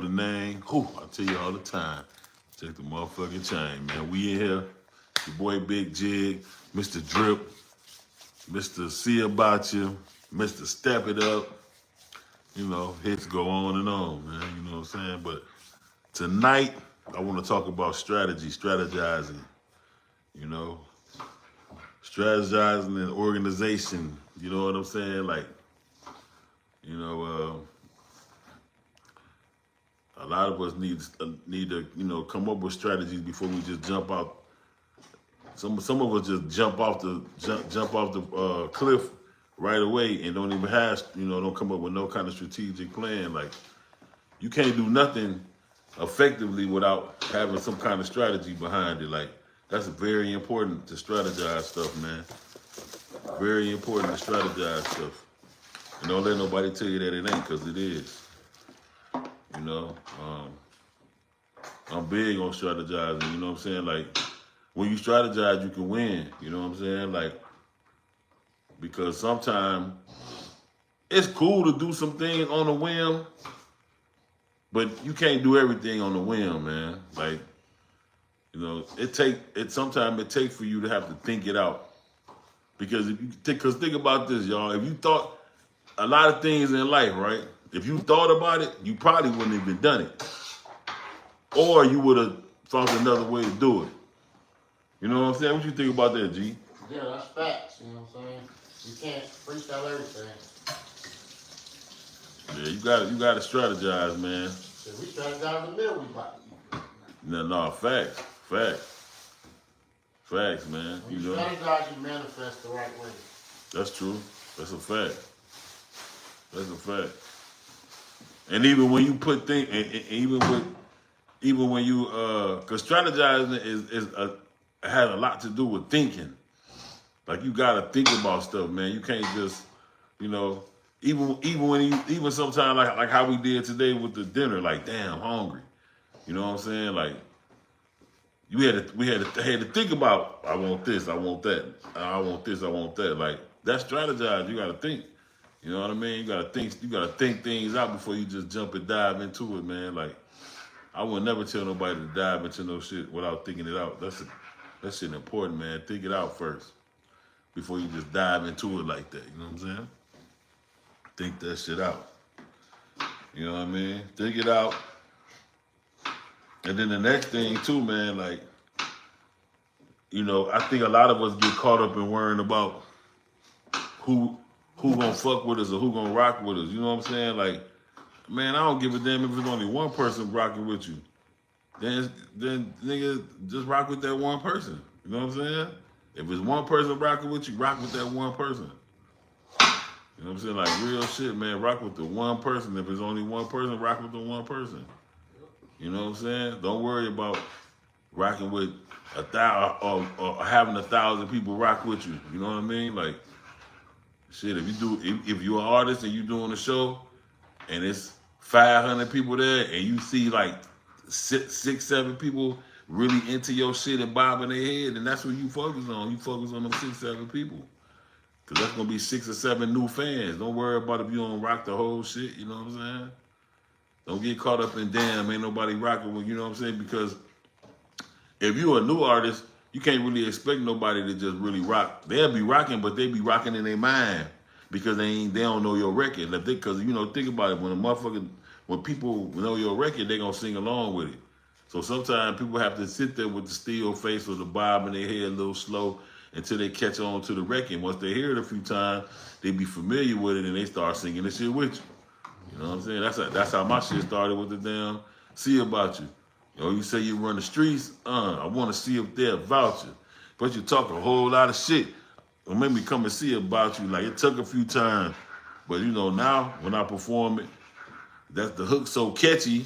the name. Whew, I tell you all the time. Check the motherfucking chain, man. We in here. Your boy Big Jig, Mr. Drip, Mr. See About You, Mr. Step It Up. You know, hits go on and on, man. You know what I'm saying? But tonight, I want to talk about strategy, strategizing. You know, strategizing and organization. You know what I'm saying? Like, you know, a lot of us need to come up with strategies before we just jump out. Some of us just jump off the cliff right away and don't even have don't come up with no kind of strategic plan. Like, you can't do nothing effectively without having some kind of strategy behind it. Like, that's very important to strategize stuff, man. Very important to strategize stuff. And don't let nobody tell you that it ain't, because it is. You know, I'm big on strategizing, you know what I'm saying? Like, when you strategize, you can win, you know what I'm saying? Like, because sometimes it's cool to do some things on a whim, but you can't do everything on a whim, man. Like, you know, sometimes it takes for you to have to think it out. Because think about this, y'all. If you thought a lot of things in life, right? If you thought about it, you probably wouldn't have even done it. Or you would have found another way to do it. You know what I'm saying? What you think about that, G? Yeah, that's facts, you know what I'm saying? You can't freestyle everything. Yeah, you gotta strategize, man. Yeah, we strategize the middle, we bought. No, facts, man. When you strategize, you manifest the right way. That's true. That's a fact. And even when you put things, even when you, cause strategizing has a lot to do with thinking. Like, you gotta think about stuff, man. You can't just, even sometimes like how we did today with the dinner. Like, damn, hungry. You know what I'm saying? Like, we had to think about, I want this, I want that, I want this, I want that. Like, that's strategize. You gotta think. You know what I mean? You gotta think things out before you just jump and dive into it, man. Like, I would never tell nobody to dive into no shit without thinking it out. That shit important, man. Think it out first before you just dive into it like that. You know what I'm saying? Think that shit out. You know what I mean? Think it out. And then the next thing too, man, like, I think a lot of us get caught up in worrying about who gonna fuck with us or who gonna rock with us. You know what I'm saying? Like, man, I don't give a damn if it's only one person rocking with you. Then nigga, just rock with that one person. You know what I'm saying? If it's one person rocking with you, rock with that one person. You know what I'm saying? Like, real shit, man. Rock with the one person. If it's only one person, rock with the one person. You know what I'm saying? Don't worry about rocking with 1,000 or having 1,000 people rock with you. You know what I mean? Like, shit, if you're an artist and you doing a show and it's 500 people there and you see like 6-7 people really into your shit and bobbing their head, and that's what you focus on. You focus on them 6-7 people. Cause that's gonna be 6 or 7 new fans. Don't worry about if you don't rock the whole shit, you know what I'm saying? Don't get caught up in damn, ain't nobody rocking with, you know what I'm saying? Because if you're a new artist, you can't really expect nobody to just really rock. They'll be rocking, but they be rocking in their mind because they don't know your record. Because think about it, when people know your record, they gonna sing along with it. So sometimes people have to sit there with the still face or the bob in their head a little slow until they catch on to the record. Once they hear it a few times, they be familiar with it and they start singing the shit with you. You know what I'm saying? That's how my shit started with the damn See About You. You say you run the streets, I want to see if they'll vouch you. But you talk a whole lot of shit. Or maybe come and see about you. Like, it took a few times. But now when I perform it, that's the hook so catchy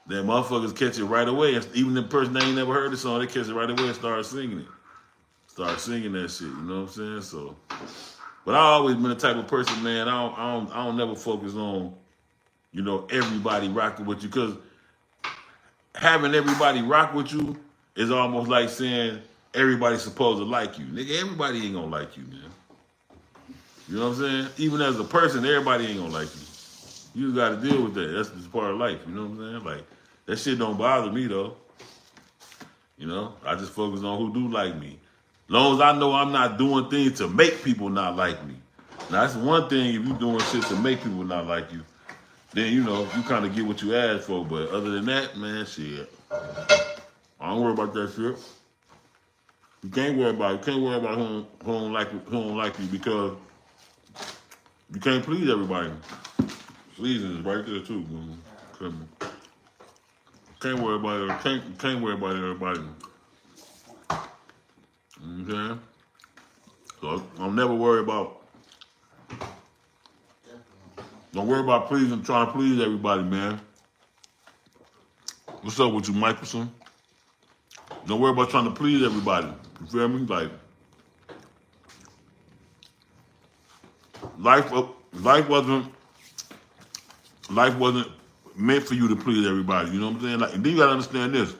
that motherfuckers catch it right away. Even the person that ain't never heard the song, they catch it right away and start singing it. Start singing that shit, you know what I'm saying? So, but I always been the type of person, man, I don't never focus on, everybody rocking with you. Because having everybody rock with you is almost like saying everybody's supposed to like you. Nigga, everybody ain't gonna like you, man. You know what I'm saying? Even as a person, everybody ain't gonna like you. You just gotta deal with that. That's just part of life. You know what I'm saying? Like that shit don't bother me though. You know, I just focus on who do like me. Long as I know I'm not doing things to make people not like me. Now that's one thing if you doing shit to make people not like you, then you know you kind of get what you asked for. But other than that, man, shit, I don't worry about that shit. You can't worry about it. You can't worry about who don't like you because you can't please everybody. Pleasing is right there too. Man. Can't worry about it. Can't worry about everybody. Okay. So I'm never worried about. Don't worry about trying to please everybody, man. What's up with you, Michelson? Don't worry about trying to please everybody. You feel me? Like life wasn't meant for you to please everybody. You know what I'm saying? Like, and then you gotta understand this.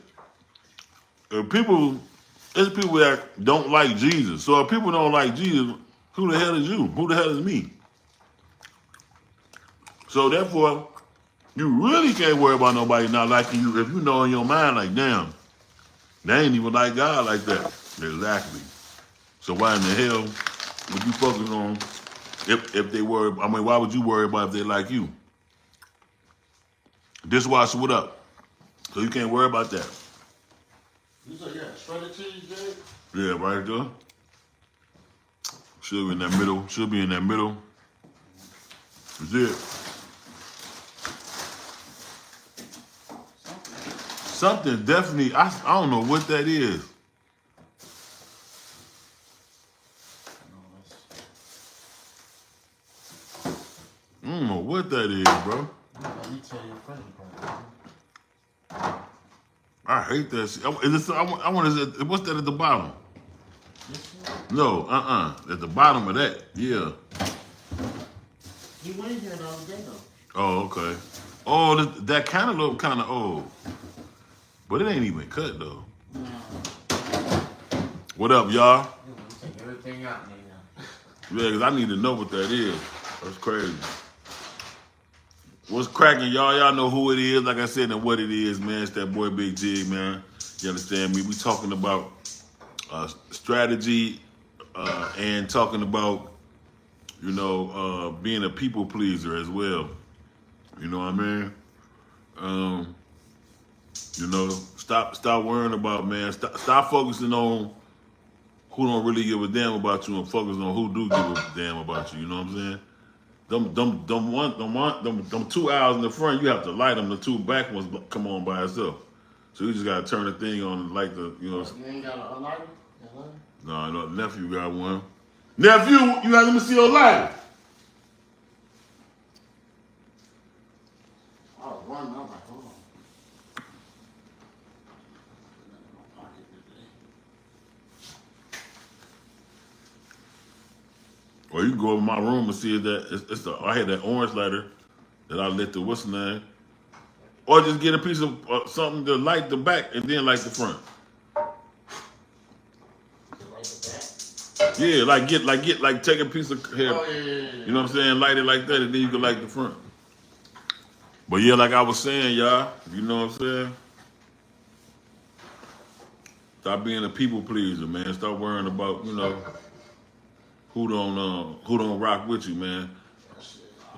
There's people that don't like Jesus. So if people don't like Jesus, who the hell is you? Who the hell is me? So therefore, you really can't worry about nobody not liking you if you know in your mind, like, damn, they ain't even like God like that. Exactly. So why in the hell would you focus on if they worry? I mean, why would you worry about if they like you? Dishwasher, what up? So you can't worry about that. You said you had shredded cheese, Jay? Yeah, right there. Should be in that middle. Should be in that middle. That's it. Something definitely, I don't know what that is. I don't know what that is, bro. You tell your friend about it. I hate that shit. I want to. What's that at the bottom? No, At the bottom of that, yeah. He went here the other day though. Oh, okay. Oh, that kind of look kind of old, but it ain't even cut though. No. What up, y'all? You take everything out now. Yeah, cause I need to know what that is. That's crazy. What's cracking, y'all? Y'all know who it is, like I said, and what it is, man. It's that boy Big Jig, man. You understand me? We talking about strategy and talking about, you know, being a people pleaser as well. You know what I mean? You know, stop worrying about, man. Stop focusing on who don't really give a damn about you and focus on who do give a damn about you. You know what I'm saying? Them 2 hours in the front, you have to light them. The 2 back ones come on by itself. So you just gotta turn the thing on and light the, you know. You ain't got a lighter? No, nephew got one. Nephew, you gotta let me see your lighter. I was running, I was like, hold on. My pocket today. Or you can go over my room and see that I had that orange lighter that I lit the what's name. Or just get a piece of something to light the back and then light the front. Yeah, take a piece of hair. Oh, yeah. You know what I'm saying? Light it like that, and then you can light the front. But yeah, like I was saying, y'all, you know what I'm saying? Stop being a people pleaser, man. Stop worrying about, you know, who don't rock with you, man.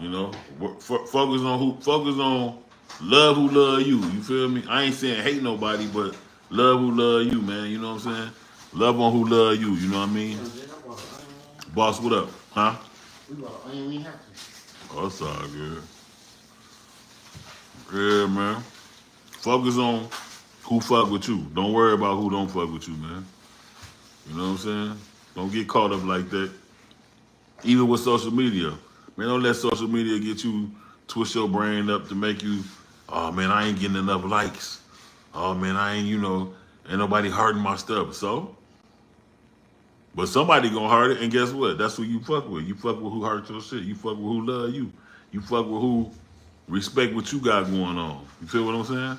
You know, focus on love who love you. You feel me? I ain't saying hate nobody, but love who love you, man. You know what I'm saying? Love on who love you. You know what I mean? Boss, what up? Huh? We bought an onion, we have to. Oh, that's all good. Yeah, man. Focus on who fuck with you. Don't worry about who don't fuck with you, man. You know what I'm saying? Don't get caught up like that. Even with social media. Man, don't let social media get you, twist your brain up to make you, oh man, I ain't getting enough likes. Oh man, I ain't, you know, ain't nobody hearting my stuff. So? But somebody gonna heart it, and guess what? That's who you fuck with. You fuck with who heart your shit. You fuck with who love you. You fuck with who respect what you got going on. You feel what I'm saying?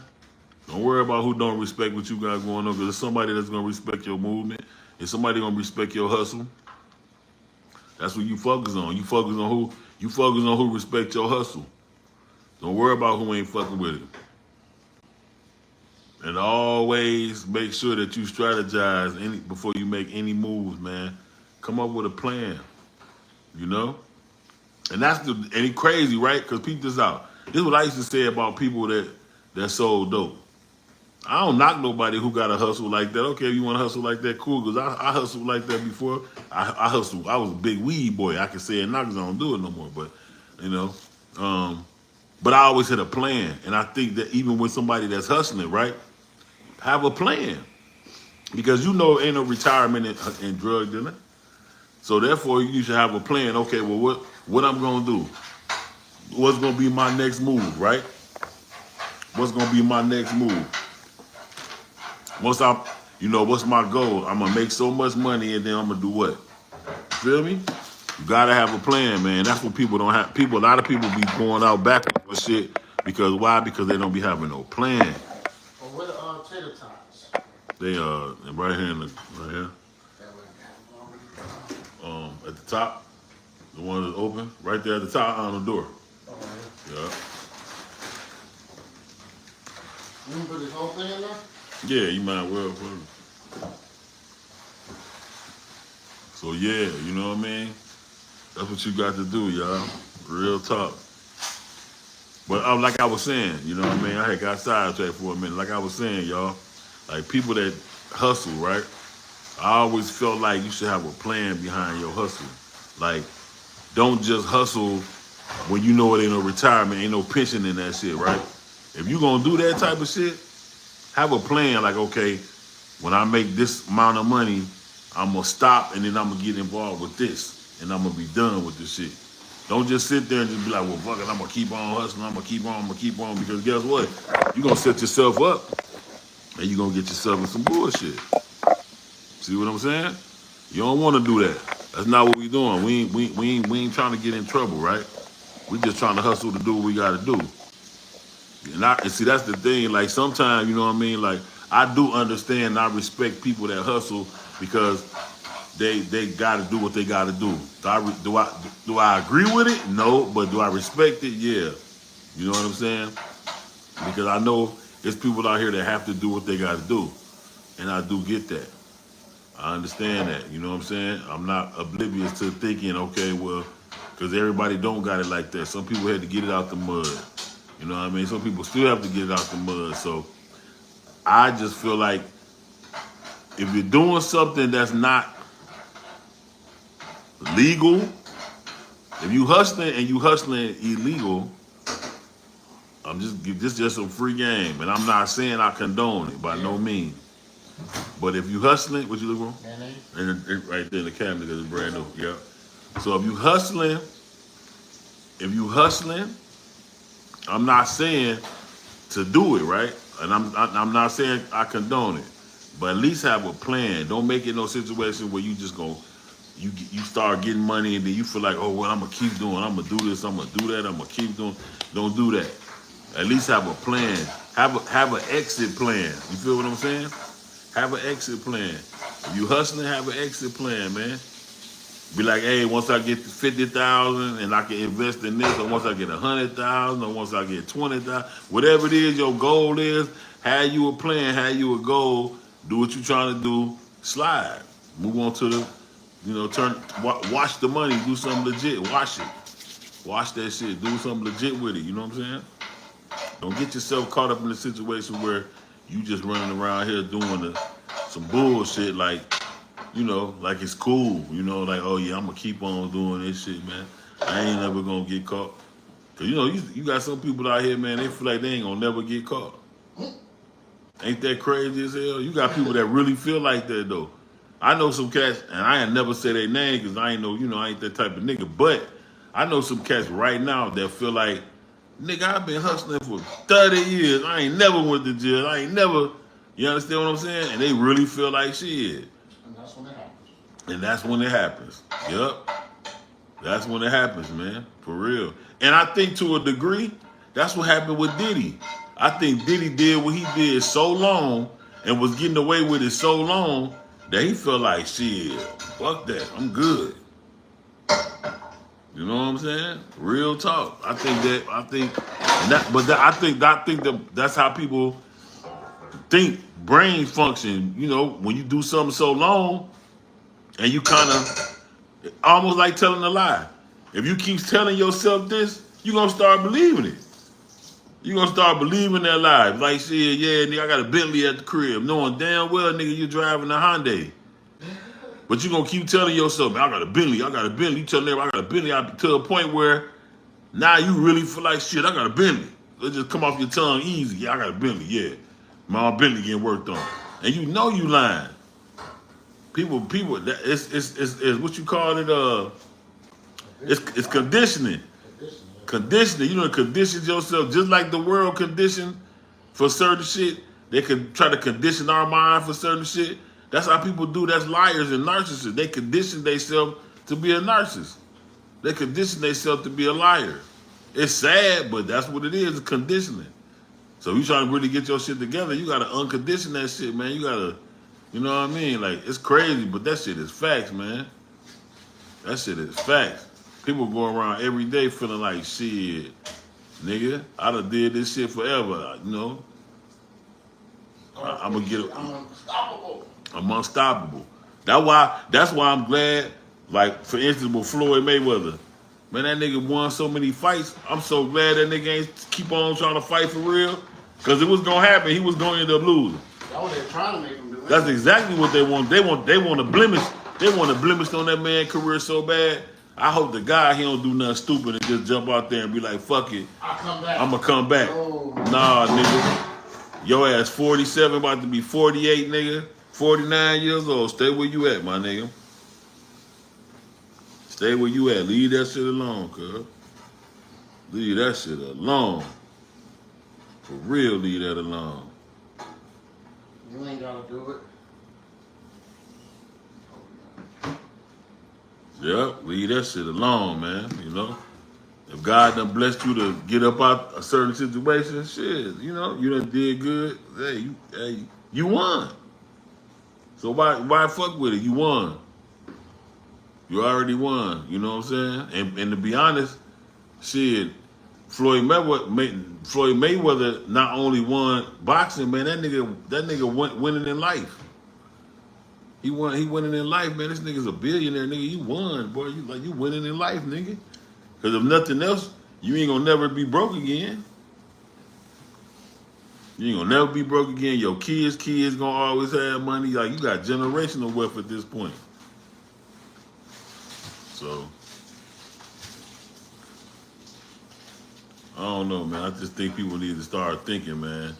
Don't worry about who don't respect what you got going on, because there's somebody that's gonna respect your movement. Is somebody gonna respect your hustle? That's what you focus on. You focus on who respect your hustle. Don't worry about who ain't fucking with it. And always make sure that you strategize before you make any moves, man. Come up with a plan, you know? And it's crazy, right? Because peep this out. This is what I used to say about people that sold dope. I don't knock nobody who got a hustle like that. Okay, if you want to hustle like that, cool. Because I hustled like that before. I hustled. I was a big weed boy. I can say it now because I don't do it no more. But, you know, but I always had a plan. And I think that even with somebody that's hustling, right, have a plan. Because you know ain't no retirement in drug dealing. So therefore, you should have a plan. Okay, well, what I'm going to do? What's going to be my next move, right? What's going to be my next move? What's my goal? I'm gonna make so much money and then I'm gonna do what? Feel me? You gotta have a plan, man. That's what people don't have. A lot of people be going out backwards for shit because why? Because they don't be having no plan. Well, where the tater tots? They right here right here. At the top, the one that's open, right there at the top on the door. Yeah. You can put this whole thing in there? Yeah, you might well. So yeah, you know what I mean? That's what you got to do, y'all. Real talk. But like I was saying, you know what I mean? I had got sidetracked for a minute. Like I was saying, y'all, like people that hustle, right? I always felt like you should have a plan behind your hustle. Like, don't just hustle when you know it ain't no retirement, ain't no pension in that shit, right? If you gonna do that type of shit, have a plan. Like, okay, when I make this amount of money, I'm gonna stop and then I'm gonna get involved with this, and I'm gonna be done with this shit. Don't just sit there and just be like, well, fuck it, I'm gonna keep on hustling, I'm gonna keep on, because guess what? You're gonna set yourself up and you're gonna get yourself in some bullshit. See what I'm saying? You don't wanna do that. That's not what we doing. We ain't trying to get in trouble, right? We just trying to hustle to do what we gotta do. And see, that's the thing. Like, sometimes, you know what I mean? Like, I do understand and I respect people that hustle because they got to do what they got to do. Do I agree with it? No. But do I respect it? Yeah. You know what I'm saying? Because I know there's people out here that have to do what they got to do. And I do get that. I understand that. You know what I'm saying? I'm not oblivious to thinking, okay, well, because everybody don't got it like that. Some people had to get it out the mud. You know what I mean? Some people still have to get it out the mud. So I just feel like if you're doing something that's not legal, if you hustling and you hustling illegal, this just a free game. And I'm not saying I condone it by no means. But if you hustling, what you look for? And right there in the cabinet because it's brand new. Yeah. So if you hustling, I'm not saying to do it, right? And I'm not saying I condone it, but at least have a plan. Don't make it no situation where you just you start getting money and then you feel like, oh, well, I'm gonna keep doing, I'm gonna do this, I'm gonna do that, I'm gonna keep doing. Don't do that. At least have a plan. Have an exit plan. You feel what I'm saying? Have an exit plan. If you hustling, have an exit plan, man. Be like, hey, once I get 50,000 and I can invest in this, or once I get 100,000, or once I get 20,000, whatever it is your goal is, have you a plan, have you a goal, do what you're trying to do, slide. Move on to watch the money, do something legit, wash it. Wash that shit, do something legit with it, you know what I'm saying? Don't get yourself caught up in a situation where you just running around here doing some bullshit like it's cool, like, oh yeah, I'm gonna keep on doing this shit, man. I ain't never gonna get caught. Cause you got some people out here, man, they feel like they ain't gonna never get caught. Ain't that crazy as hell? You got people that really feel like that though. I know some cats, and I ain't never say their name because I ain't know, I ain't that type of nigga, but I know some cats right now that feel like, nigga, I've been hustling for 30 years. I ain't never went to jail. I ain't never, you understand what I'm saying? And they really feel like shit. And that's when it happens. And that's when it happens. Yep. That's when it happens, man. For real. And I think to a degree, that's what happened with Diddy. I think Diddy did what he did so long and was getting away with it so long that he felt like, shit, fuck that. I'm good. You know what I'm saying? Real talk. I think I think that's how people think brain function. You know, when you do something so long and you kind of almost like telling a lie. If you keep telling yourself this, you're gonna start believing it. You're gonna start believing that lie. Like, shit, yeah, nigga, I got a Bentley at the crib, knowing damn well, nigga, you driving a Hyundai. But you gonna keep telling yourself, man, I got a Bentley, I got a Bentley. You telling everybody I got a Bentley to a point where now you really feel like, shit, I got a Bentley. It just come off your tongue easy. Yeah, I got a Bentley, yeah. My Bentley getting worked on. And you know you lying. People, it's what you call it, it's conditioning. Conditioning. You know, condition yourself just like the world conditioned for certain shit. They could try to condition our mind for certain shit. That's how people do. That's liars and narcissists. They condition themselves to be a narcissist. They condition themselves to be a liar. It's sad, but that's what it is. It's conditioning. So you trying to really get your shit together, you gotta uncondition that shit, man. You gotta, you know what I mean? Like, it's crazy, but that shit is facts, man. That shit is facts. People go around every day feeling like, shit, nigga, I done did this shit forever, you know? I'm gonna get it. I'm unstoppable. I'm unstoppable. That's why I'm glad, like, for instance, with Floyd Mayweather. Man, that nigga won so many fights. I'm so glad that nigga ain't keep on trying to fight for real. Because it was going to happen. He was going to end up losing. That's what they're trying to make him do. That's exactly what they want. They want a blemish. They want a blemish on that man's career so bad. I hope the guy, he don't do nothing stupid and just jump out there and be like, fuck it. I'll come back. I'm going to come back. Oh. Nah, nigga. Your ass 47, about to be 48, nigga. 49 years old. Stay where you at, my nigga. Stay where you at. Leave that shit alone, cuz. Leave that shit alone. For real, leave that alone. You ain't gotta do it. Yep, leave that shit alone, man. You know? If God done blessed you to get up out a certain situation, shit, you know, you done did good. Hey, you won. So why fuck with it? You won. You already won. You know what I'm saying? And to be honest, shit, Floyd Mayweather not only won boxing, man. That nigga went winning in life. He winning in life, man. This nigga's a billionaire, nigga. You won, boy. You winning in life, nigga. Because if nothing else, you ain't gonna never be broke again. You ain't gonna never be broke again. Your kids gonna always have money. Like, you got generational wealth at this point. So, I don't know, man. I just think people need to start thinking, man.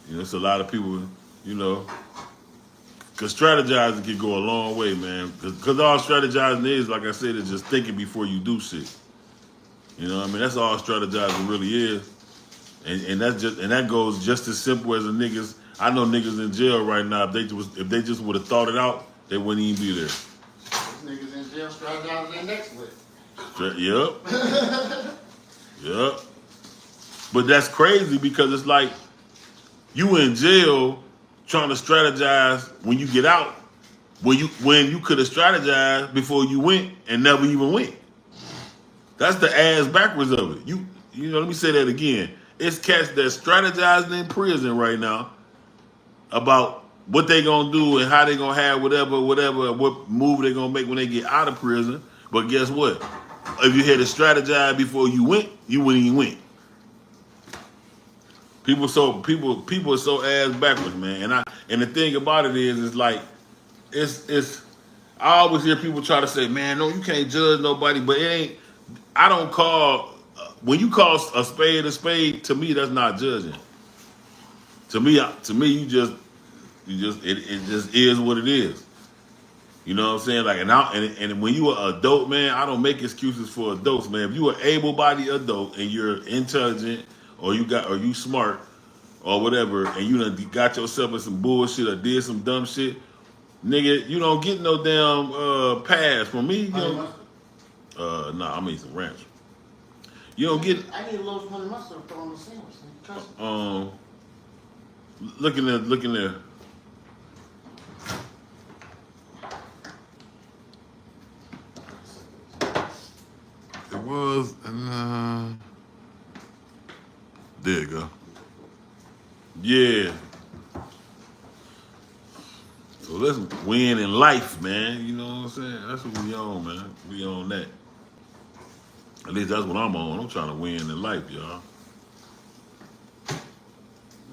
You know, it's a lot of people, you know, because strategizing can go a long way, man. Because all strategizing is, like I said, is just thinking before you do shit. You know what I mean? That's all strategizing really is. And that goes just as simple as the niggas. I know niggas in jail right now. If they just would have thought it out, they wouldn't even be there. Niggas in jail strategizing their next whip. Yep. Yep. But that's crazy because it's like you in jail trying to strategize when you get out, when you could have strategized before you went and never even went. That's the ass backwards of it. You know, let me say that again. It's cats that strategizing in prison right now about what they gonna do and how they gonna have whatever, what move they gonna make when they get out of prison. But guess what? If you had to strategize before you wouldn't even went. People are so ass backwards, man. And the thing about it is like it's I always hear people try to say, man, no, you can't judge nobody, but it ain't. I don't call when you call a spade, to me that's not judging. To me, it just is what it is. You know what I'm saying? Like, and when you are an adult, man, I don't make excuses for adults, man. If you are able-bodied adult and you're intelligent or you smart or whatever, and you done got yourself in some bullshit or did some dumb shit, nigga, you don't get no damn pass from me. You know? Nah, I'm eating some ranch. You don't get. I need a little honey mustard to throw on the sandwich. Trust me. Looking there. It was, Yeah. So let's win in life, man. You know what I'm saying? That's what we on, man. We on that. At least that's what I'm on. I'm trying to win in life, y'all.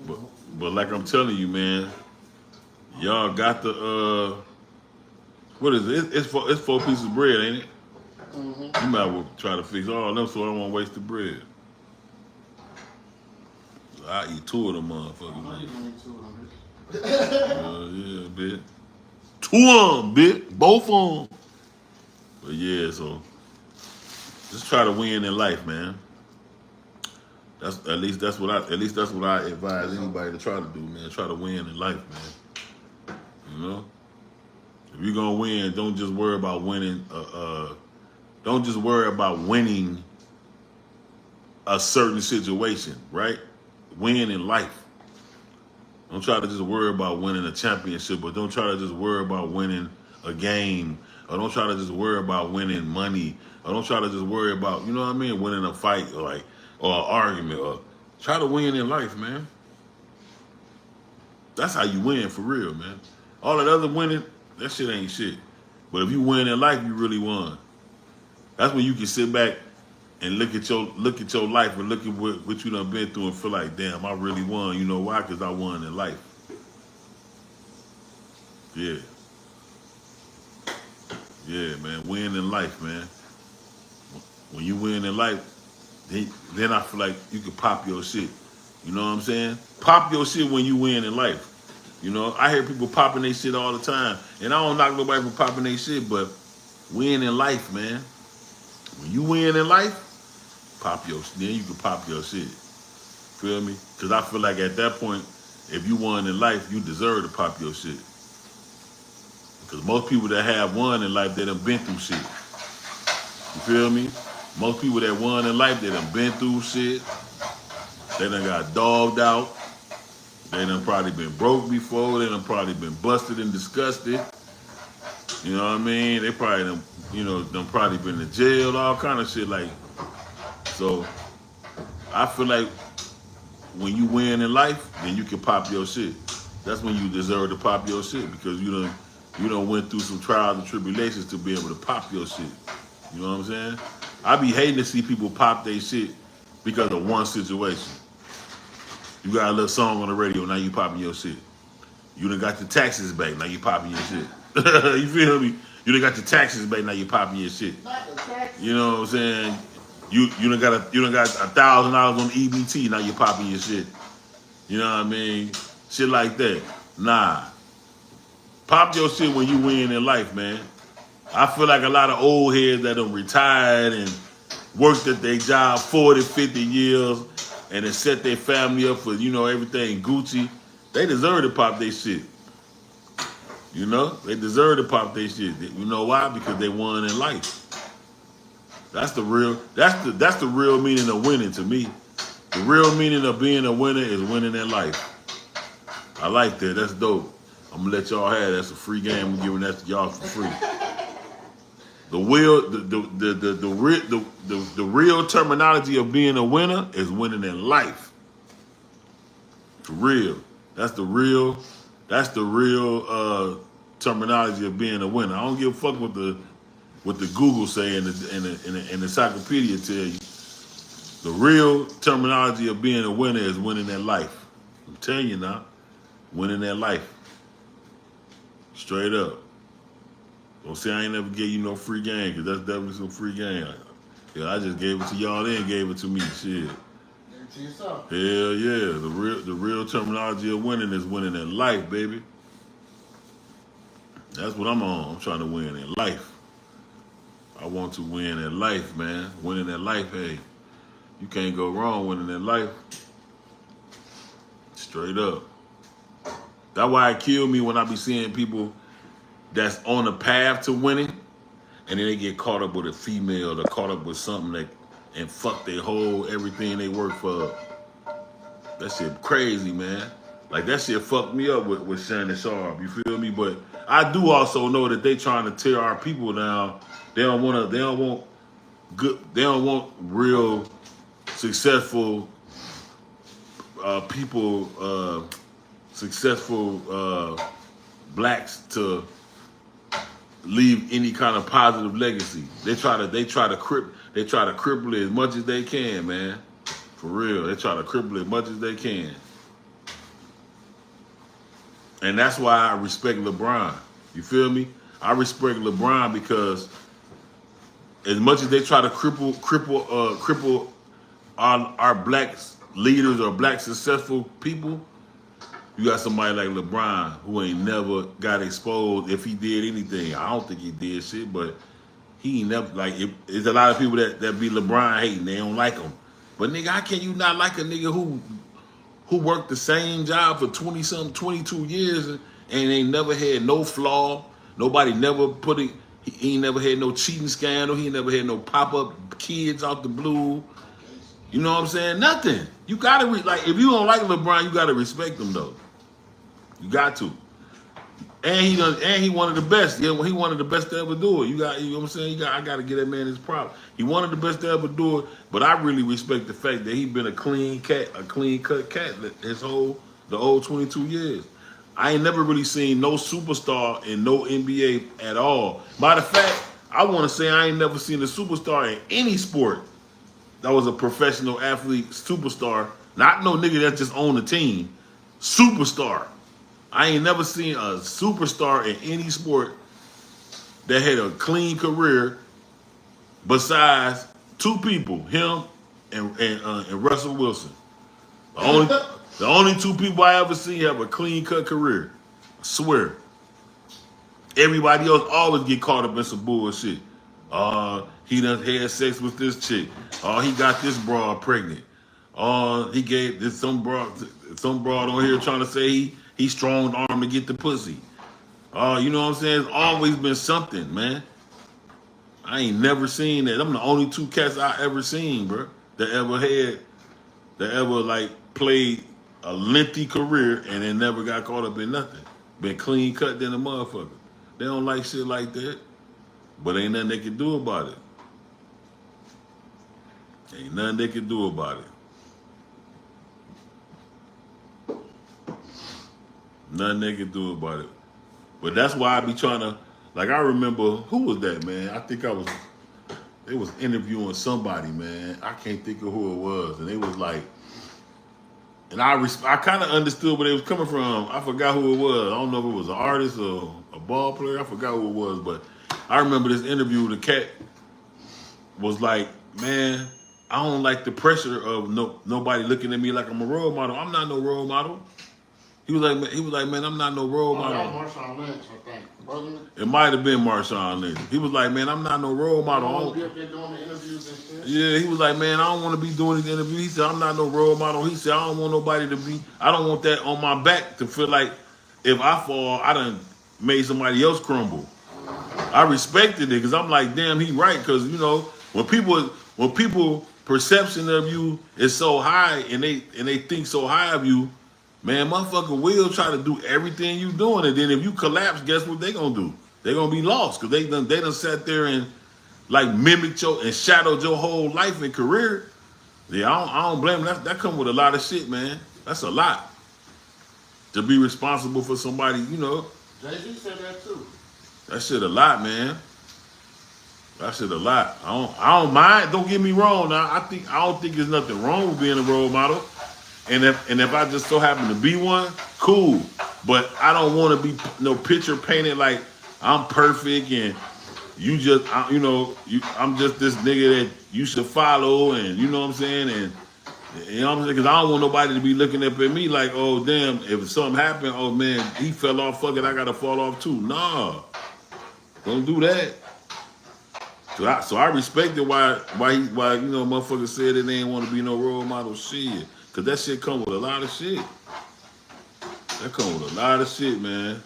But but like I'm telling you, man, y'all got the what is it? It's 4 pieces of bread, ain't it? Mm-hmm. You might well try to fix all of them so I don't want to waste the bread. I eat 2 of them motherfuckers, man. Yeah, bitch. 2 of them, bitch. Both of them. But yeah, so just try to win in life, man. That's at least that's what I advise anybody to try to do, man. Try to win in life, man. You know, if you're gonna win, don't just worry about winning. Don't just worry about winning a certain situation, right? Win in life. Don't try to just worry about winning a championship, but don't try to just worry about winning a game, or don't try to just worry about winning money, or don't try to just worry about, you know what I mean, winning a fight or an argument. Or try to win in life, man. That's how you win for real, man. All that other winning, that shit ain't shit. But if you win in life, you really won. That's when you can sit back and look at your life and look at what you done been through and feel like, damn, I really won. You know why? Because I won in life. Yeah. Yeah, man. Win in life, man. When you win in life, then I feel like you can pop your shit. You know what I'm saying? Pop your shit when you win in life. You know, I hear people popping their shit all the time. And I don't knock nobody for popping their shit, but win in life, man. When you win in life, then you can pop your shit. Feel me? Because I feel like at that point, if you won in life, you deserve to pop your shit. Because most people that have won in life, they done been through shit. You feel me? Most people that won in life, they done been through shit. They done got dogged out. They done probably been broke before. They done probably been busted and disgusted. You know what I mean? They probably done probably been to jail, all kind of shit like. So I feel like when you win in life, then you can pop your shit. That's when you deserve to pop your shit because you done went through some trials and tribulations to be able to pop your shit. You know what I'm saying? I be hating to see people pop their shit because of one situation. You got a little song on the radio, now you popping your shit. You done got your taxes back, now you popping your shit. You feel me? You done got your taxes back, now you popping your shit. You know what I'm saying? You done got $1,000 on EBT, now you popping your shit. You know what I mean? Shit like that. Nah. Pop your shit when you win in life, man. I feel like a lot of old heads that have retired and worked at their job 40, 50 years and then set their family up for, everything Gucci, they deserve to pop their shit. You know? They deserve to pop their shit. You know why? Because they won in life. That's the real meaning of winning to me. The real meaning of being a winner is winning in life. I like that. That's dope. I'm gonna let y'all have. That's a free game. I'm giving that to y'all for free. The real terminology of being a winner is winning in life. For real. That's the real terminology of being a winner. I don't give a fuck what the Google say and the encyclopedia tell you. The real terminology of being a winner is winning in life. I'm telling you now, winning in life. Straight up. Don't say I ain't never gave you no free game, because that's definitely some free game. Yeah, I just gave it to y'all, then gave it to me. Shit. Give it to yourself. Hell yeah. The real terminology of winning is winning in life, baby. That's what I'm on. I'm trying to win in life. I want to win in life, man. Winning in life, hey. You can't go wrong winning in life. Straight up. That's why it kills me when I be seeing people that's on the path to winning, and then they get caught up with a female or caught up with something and fuck their whole everything they work for. That shit crazy, man. Like that shit fucked me up with Shannon Sharp. You feel me? But I do also know that they trying to tear our people down. They don't want real successful people, successful blacks to leave any kind of positive legacy. They try to cripple it as much as they can, man. For real, they try to cripple it as much as they can. And that's why I respect LeBron. You feel me? I respect LeBron because as much as they try to cripple our black leaders or black successful people, you got somebody like LeBron who ain't never got exposed if he did anything. I don't think he did shit, but he ain't never, like, there's a lot of people that be LeBron hating. They don't like him. But nigga, how can you not like a nigga who worked the same job for 22 years and ain't never had no flaw? Nobody never put it, he ain't never had no cheating scandal. He ain't never had no pop-up kids out the blue. You know what I'm saying? Nothing. You gotta, like, if you don't like LeBron, you gotta respect him though. You got to. And he one of the best. Yeah, he one of the best to ever do it. You know what I'm saying? I gotta give that man his props. He one of the best to ever do it, but I really respect the fact that he been a clean cut cat the old 22 years. I ain't never really seen no superstar in no NBA at all. Matter of fact, I wanna say I ain't never seen a superstar in any sport that was a professional athlete, superstar, not no nigga that just owned a team, superstar. I ain't never seen a superstar in any sport that had a clean career besides two people, him and Russell Wilson. The only two people I ever seen have a clean cut career. I swear. Everybody else always get caught up in some bullshit. He done had sex with this chick. He got this broad pregnant. He gave this some broad on here trying to say he strong arm to get the pussy. You know what I'm saying? It's always been something, man. I ain't never seen that. I'm the only two cats I ever seen, bro, that ever like played a lengthy career and then never got caught up in nothing. Been clean cut than a motherfucker. They don't like shit like that, but ain't nothing they can do about it. Ain't nothing they can do about it. Nothing they can do about it. But that's why I be trying to, like, I remember, who was that, man? I think they was interviewing somebody, man. I can't think of who it was. And they was like, and I kind of understood where they was coming from. I forgot who it was. I don't know if it was an artist or a ball player. I forgot who it was. But I remember this interview, the cat was like, man, I don't like the pressure of nobody looking at me like I'm a role model. I'm not no role model. He was like, man, I'm not no role model. Marshawn Lynch, I think, wasn't it? It might have been Marshawn Lynch. He was like, man, I'm not no role model. I don't be up there doing the interviews and shit. Yeah, he was like, man, I don't want to be doing these interviews. He said, I'm not no role model. He said, I don't want nobody to be, I don't want that on my back to feel like if I fall, I done made somebody else crumble. I respected it because I'm like, damn, he right. Because, you know, when people perception of you is so high and they think so high of you, man, motherfucker will try to do everything you doing, and then if you collapse, guess what they gonna do? They gonna be lost because they done sat there and like mimicked your and shadowed your whole life and career. Yeah, I don't blame them. That come with a lot of shit, man. That's a lot to be responsible for somebody. You know, Jay-Z said that too. that shit a lot, man. That shit a lot. I don't mind. Don't get me wrong. Now I don't think there's nothing wrong with being a role model. And if I just so happen to be one, cool. But I don't want to be no picture painted like I'm perfect and you just, I'm just this nigga that you should follow, and you know what I'm saying? And you know what I'm saying? Because I don't want nobody to be looking up at me like, oh, damn, if something happened, oh, man, he fell off, fuck it, I got to fall off too. Nah, don't do that. So I respected why motherfuckers said that they ain't want to be no role model shit. Cause that shit come with a lot of shit. That come with a lot of shit, man.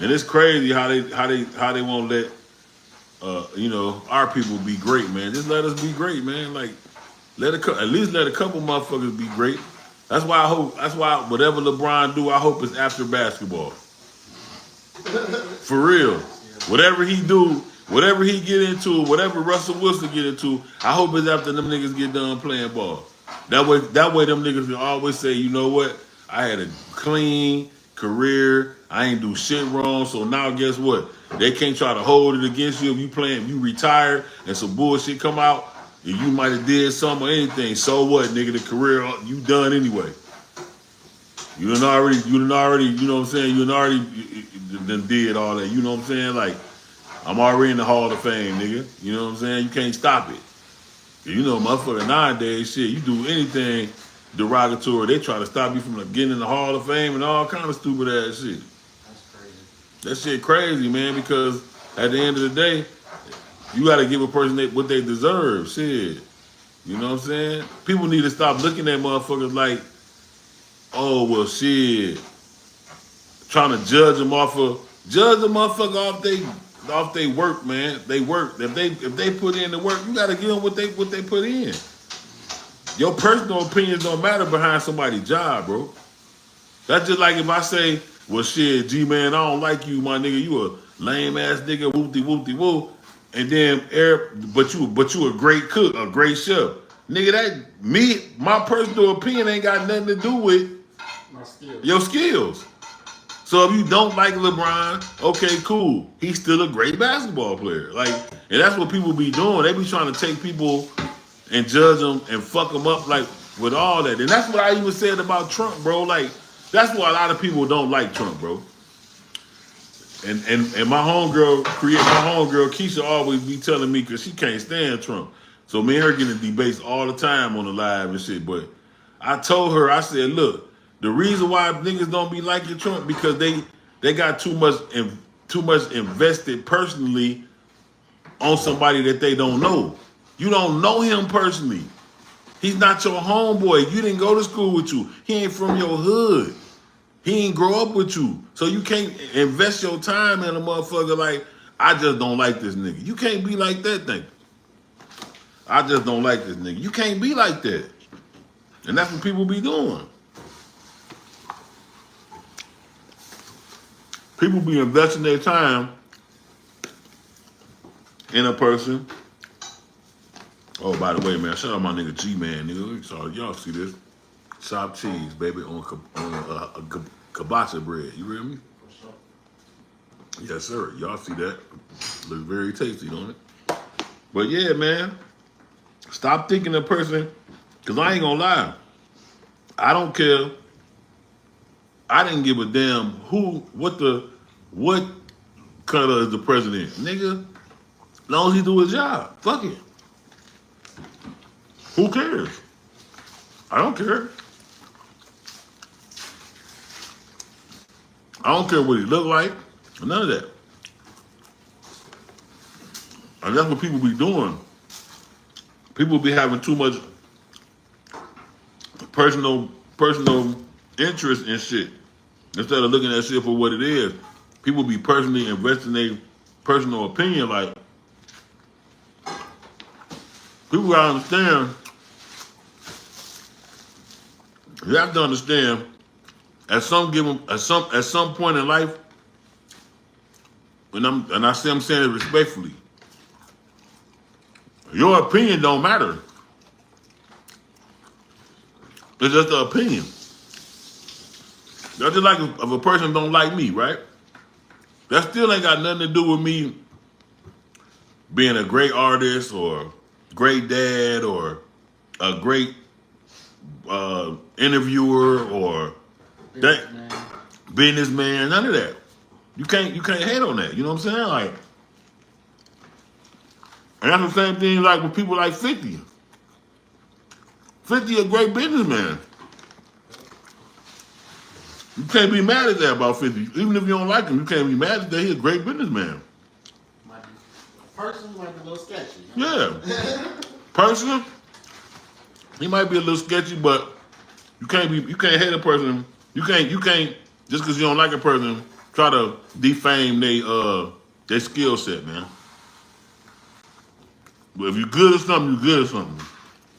And it's crazy how they won't let our people be great, man. Just let us be great, man. Like at least let a couple motherfuckers be great. That's why whatever LeBron do, I hope it's after basketball. For real. Whatever he do, whatever he get into, whatever Russell Wilson get into, I hope it's after them niggas get done playing ball. That way them niggas can always say, you know what? I had a clean career. I ain't do shit wrong. So now guess what? They can't try to hold it against you if you retired and some bullshit come out and you might have did something or anything. So what, nigga? The career you done anyway. You done already, you know what I'm saying? You done did all that. You know what I'm saying? Like, I'm already in the Hall of Fame, nigga. You know what I'm saying? You can't stop it. You know, motherfucker, nowadays, shit, you do anything derogatory, they try to stop you from getting in the Hall of Fame and all kind of stupid ass shit. That's crazy. That shit crazy, man, because at the end of the day, you got to give a person what they deserve, shit. You know what I'm saying? People need to stop looking at motherfuckers like, oh, well, shit. Trying to judge a motherfucker off they work, man. They work. If they put in the work, you gotta give them what they put in. Your personal opinions don't matter behind somebody's job, bro. That's just like if I say, well, shit, G-Man, I don't like you, my nigga. You a lame ass nigga, whoop-de-woo. And then, but you a great cook, a great chef. Nigga, my personal opinion ain't got nothing to do with My skills. your skills. So if you don't like LeBron, okay, cool. He's still a great basketball player. Like, and that's what people be doing. They be trying to take people and judge them and fuck them up like with all that. And that's what I even said about Trump, bro. Like, that's why a lot of people don't like Trump, bro. And my homegirl Keisha always be telling me because she can't stand Trump. So me and her get in debates all the time on the live and shit. But I told her, I said, look, the reason why niggas don't be liking Trump because they got too much invested personally on somebody that they don't know. You don't know him personally. He's not your homeboy. You didn't go to school with you. He ain't from your hood. He ain't grow up with you. So you can't invest your time in a motherfucker like, I just don't like this nigga. You can't be like that nigga. I just don't like this nigga. You can't be like that. And that's what people be doing. People be investing their time in a person. Oh, by the way, man, shout out my nigga G-Man, nigga. Sorry, y'all see this. Chopped cheese, baby, on a kielbasa bread. You hear me? For sure. Yes, sir. Y'all see that. Looks very tasty, don't it? But yeah, man. Stop thinking a person, because I ain't gonna lie. I don't care. I didn't give a damn what color is the president. Nigga, as long as he do his job. Fuck it. Who cares? I don't care. I don't care what he look like. None of that. And that's what people be doing. People be having too much personal interest in shit. Instead of looking at shit for what it is. People be personally investing their personal opinion. Like, people gotta understand. You have to understand. At some point in life, and I'm saying it respectfully, your opinion don't matter. It's just an opinion. That's just like if a person don't like me, right? That still ain't got nothing to do with me being a great artist or great dad or a great interviewer or businessman. None of that. You can't hate on that. You know what I'm saying? Like, and that's the same thing like with people like 50. 50 a great businessman. You can't be mad at that about 50. Even if you don't like him, you can't be mad at that. He's a great businessman. Person might be a little sketchy. Yeah. Person, he might be a little sketchy, but you can't hate a person. You can't just because you don't like a person try to defame their skill set, man. But if you're good at something, you're good at something.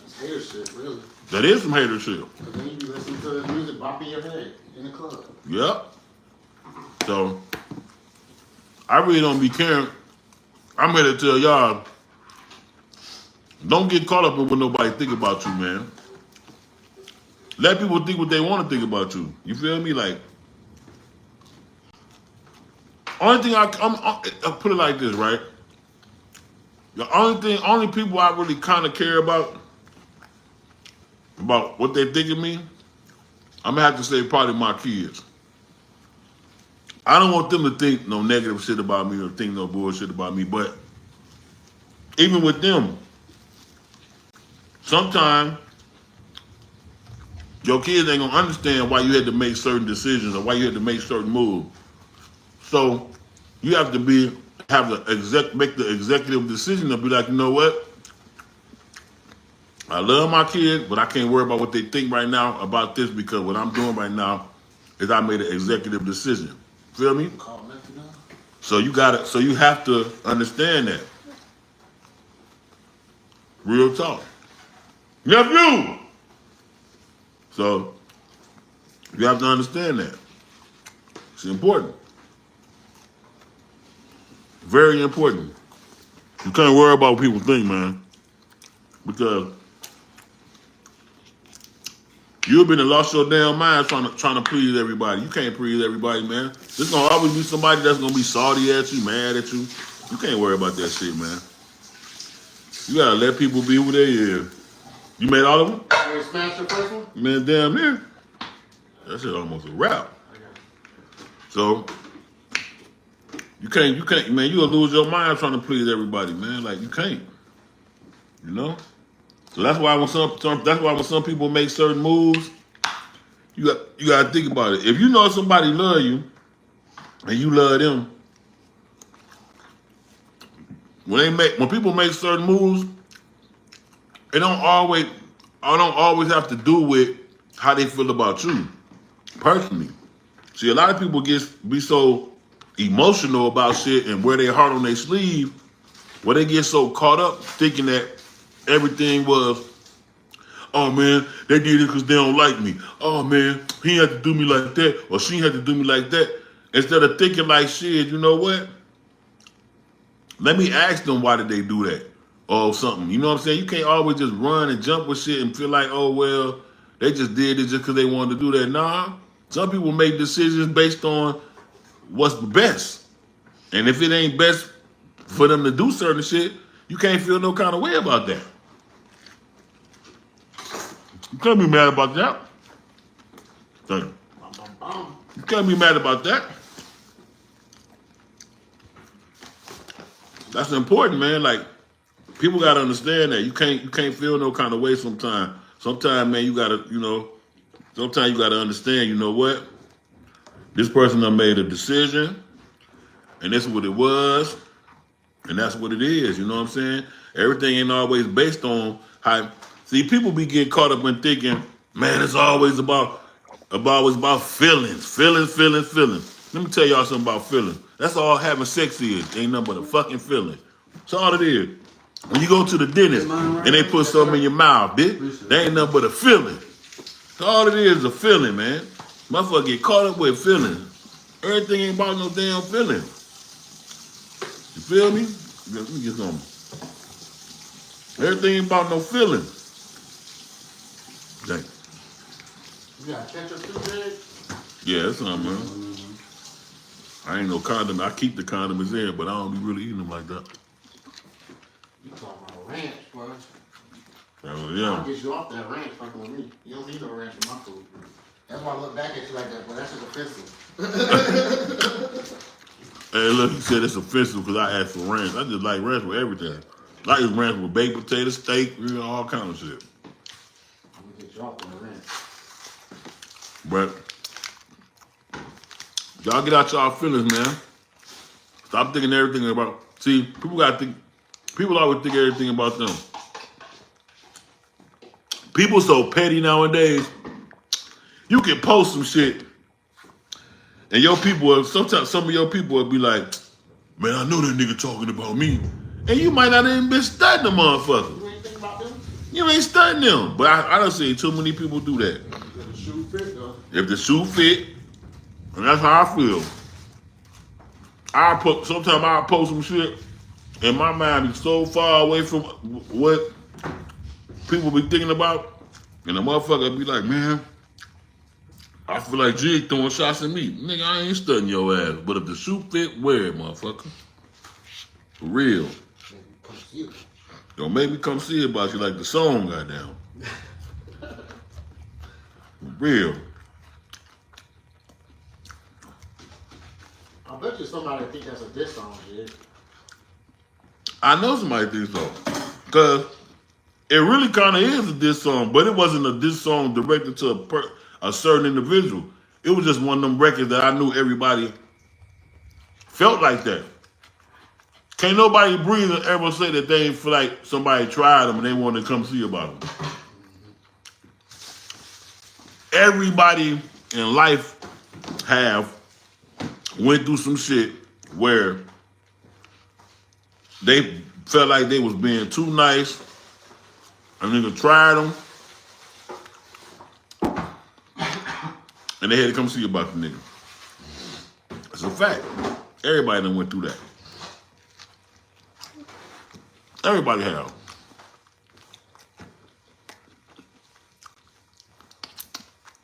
That's hater shit, really. That is some hater shit. And then you be listening to the music bopping your head in the club. Yep. So I really don't be caring. I'm here to tell y'all, don't get caught up in what nobody think about you, man. let people think what they want to think about you. You feel me? Like, only thing I'll put it like this, right? The only people I really kind of care about what they think of me, I'm gonna have to say probably my kids. I don't want them to think no negative shit about me or think no bullshit about me, but even with them, sometimes your kids ain't gonna understand why you had to make certain decisions or why you had to make certain moves. So you have to make the executive decision to be like, you know what? I love my kids, but I can't worry about what they think right now about this because what I'm doing right now is I made an executive decision. Feel me? So you have to understand that. Real talk. Nephew! So you have to understand that. It's important. Very important. You can't worry about what people think, man. Because you've been and lost your damn mind trying to please everybody. You can't please everybody, man. There's gonna always be somebody that's gonna be salty at you, mad at you. You can't worry about that shit, man. You gotta let people be who they is. You made all of them? You smashed the first one? Man, damn near. That shit almost a wrap. So you can't, man. You gonna lose your mind trying to please everybody, man. Like you can't. You know. So that's why when some people make certain moves, you gotta think about it. If you know somebody love you and you love them, when people make certain moves, I don't always have to do with how they feel about you personally. See, a lot of people be so emotional about shit and wear their heart on their sleeve, where they get so caught up thinking that everything was, oh man, they did it because they don't like me. Oh man, he had to do me like that, or she had to do me like that. Instead of thinking like, shit, you know what? Let me ask them why did they do that or something. You know what I'm saying? You can't always just run and jump with shit and feel like, oh well, they just did it just because they wanted to do that. Nah, some people make decisions based on what's best. And if it ain't best for them to do certain shit, you can't feel no kind of way about that. You can't be mad about that. You can't be mad about that. That's important, man. Like, people gotta understand that. You can't feel no kind of way sometimes. Sometimes, man, sometimes you gotta understand, you know what? This person done made a decision, and that's what it was, and that's what it is, you know what I'm saying? Everything ain't always based on how. See, people be getting caught up in thinking, man, it's always about feelings. Let me tell y'all something about feelings. That's all having sex is. Ain't nothing but a fucking feeling. That's all it is. When you go to the dentist and they put something in your mouth, bitch, that ain't nothing but a feeling. That's all it is a feeling, man. Motherfucker get caught up with feelings. Everything ain't about no damn feeling. You feel me? Let me get some. Everything ain't about no feeling. Dang. You got ketchup too, big? Yeah, that's something, man. I ain't no condom. I keep the condiments in, but I don't be really eating them like that. You talking about ranch, bro? Yeah. I'll get you off that ranch fucking with me. You don't need no ranch in my food. That's why I look back at you like that, but that's just offensive. Hey, look, he said it's offensive because I asked for ranch. I just like ranch with everything. I like ranch with baked potato, steak, you know, all kind of shit. I'm gonna get you off that ranch. But y'all get out y'all feelings, man. Stop thinking everything about. See, people always think everything about them. People so petty nowadays. You can post some shit, and sometimes some of your people will be like, man, I know that nigga talking about me. And you might not even be studying the motherfucker. You ain't think about them? You ain't studying them. But I don't see too many people do that. If the shoe fit, though. If the shoe fit, and that's how I feel. Sometimes I'll post some shit, and my mind is so far away from what people be thinking about. And the motherfucker be like, man, I feel like Jig throwing shots at me. Nigga, I ain't studying your ass. But if the shoe fit, wear it, motherfucker. For real. Maybe come see you. Don't make me come see about you like the song, goddamn. For real. I bet you somebody think that's a diss song, dude. I know somebody thinks so. Because it really kind of is a diss song, but it wasn't a diss song directed to a certain individual. It was just one of them records that I knew everybody felt like that. Can't nobody breathe and ever say that they feel like somebody tried them and they wanted to come see about them. Everybody in life have went through some shit where they felt like they was being too nice. A nigga tried them, and they had to come see about the nigga. It's a fact. Everybody done went through that. Everybody have.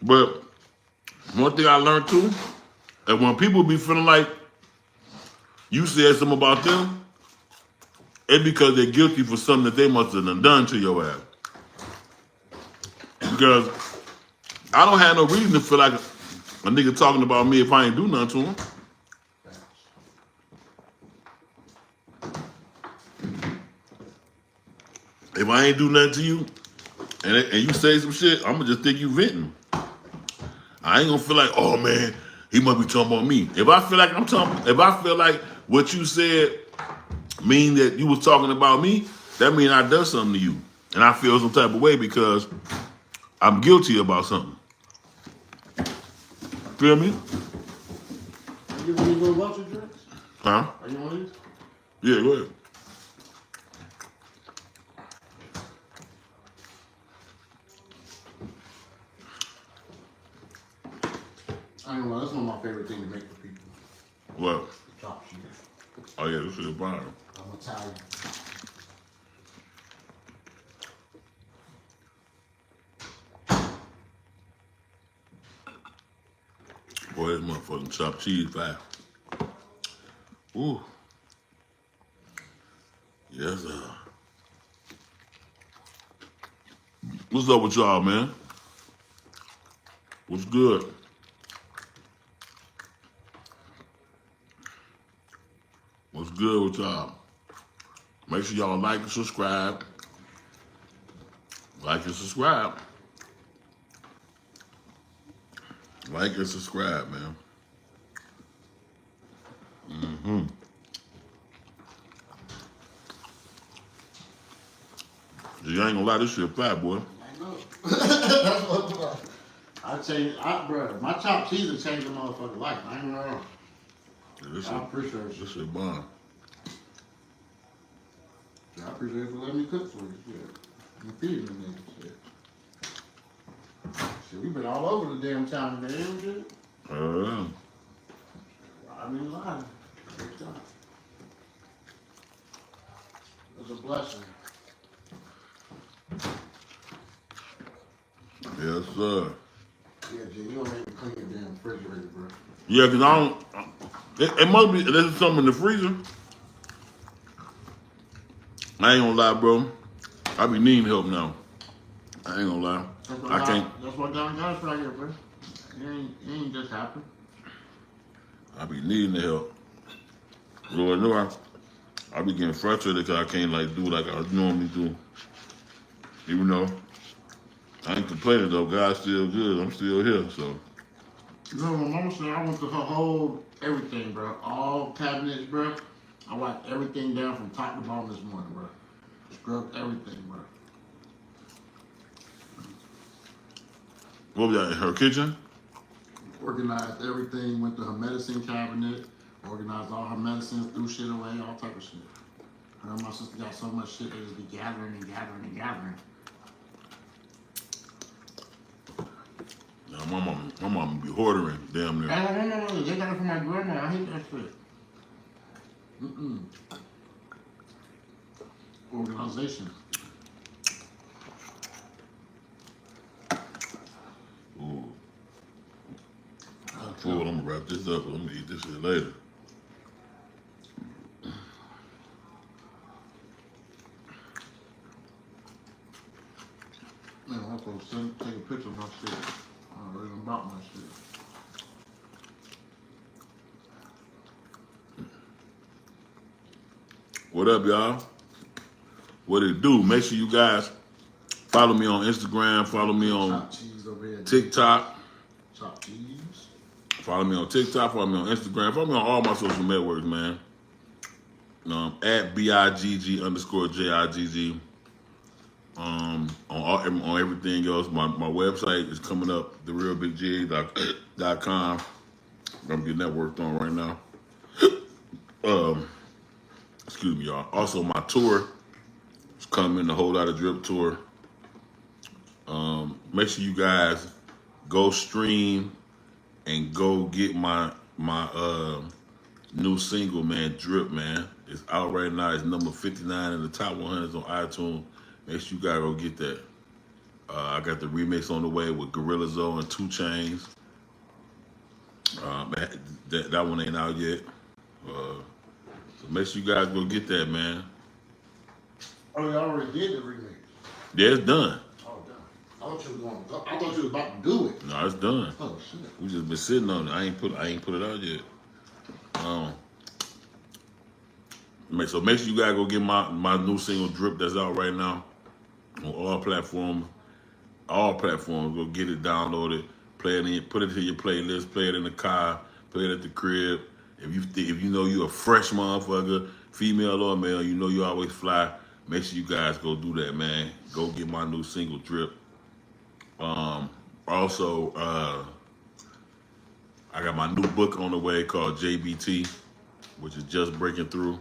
But one thing I learned too, that when people be feeling like you said something about them, it's because they're guilty for something that they must have done to your ass. Because I don't have no reason to feel like a nigga talking about me if I ain't do nothing to him. If I ain't do nothing to you, and you say some shit, I'm gonna just think you venting. I ain't gonna feel like, oh man, he must be talking about me. If I feel like if I feel like what you said mean that you was talking about me, that mean I done something to you. And I feel some type of way because I'm guilty about something. Feel me? Are you want to lunch or drinks? Huh? Are you want these? Yeah, go ahead. I don't know. That's one of my favorite things to make for people. What? Chopped cheese. Oh yeah, this is fire. I'm Italian. Boy, this motherfucking chopped cheese fire. Ooh. Yes, sir. What's up with y'all, man? What's good? What's good with y'all? Make sure y'all like and subscribe. Like and subscribe. Like and subscribe, man. Mm-hmm. You ain't gonna lie, this shit fat, boy. I know. That's what I changed. Bro, my chopped cheese has changed a motherfucker's life. I ain't gonna lie. Yeah, this I shit, appreciate it. this shit bomb. I appreciate it for letting me cook for you. Shit. You feeding me niggas. Shit. Shit, we been all over the damn town today, ain't we? I mean, lying. Big time. It was a blessing. Yes, sir. Yeah, Jay, you gonna make me clean your damn refrigerator, bro. Yeah, cause I don't. It must be. There's something in the freezer. I ain't gonna lie, bro. I be needing help now. I ain't gonna lie. I can't. That's what Don got us right here, bro. It ain't just happened. I be needing the help. Lord know I be getting frustrated because I can't like do like I normally do. Even though I ain't complaining though, God's still good. I'm still here, so. You know, my mama said I went through her whole everything, bro. All cabinets, bro. I wiped everything down from top to bottom this morning, bro. Scrubbed everything, bro. What was that in her kitchen? Organized everything, went to her medicine cabinet, organized all her medicines, threw shit away, all type of shit. Her and my sister got so much shit, they just be gathering and gathering and gathering. Nah, my mom be hoarding damn near. No, they got it from my grandma. I hate that shit. Organization. full. I'm gonna wrap this up. I'm gonna eat this shit later. Man, I'm supposed to take a picture of my shit. I already about my shit. What up, y'all? What it do? Make sure you guys follow me on Instagram. Follow me on Chopped cheese over here. TikTok. Chopped cheese. Follow me on TikTok. Follow me on Instagram. Follow me on all my social networks, man. At BIGG_JIGG. On everything else, my website is coming up, therealbigjig.com. I'm getting that worked on right now. Excuse me, y'all. Also, my tour is coming, the Whole Lotta Drip tour. Make sure you guys go stream and go get my new single, man, Drip, man. It's out right now. It's number 59 in the top 100s on iTunes. Make sure you guys go get that. I got the remix on the way with Gorilla Zoe and 2 Chainz. That one ain't out yet. So make sure you guys go get that, man. Oh, you already did the remix. Yeah, it's done. Oh, damn. I thought you was about to do it. No, it's done. Oh, shit. We just been sitting on it. I ain't put it out yet. So make sure you guys go get my new single Drip that's out right now on all platforms. All platforms. Go get it, download it, play it in, put it in your playlist, play it in the car, play it at the crib. If you know you a fresh motherfucker, female or male, you know you always fly. Make sure you guys go do that, man. Go get my new single Drip. Also, I got my new book on the way called JBT, which is Just Breaking Through.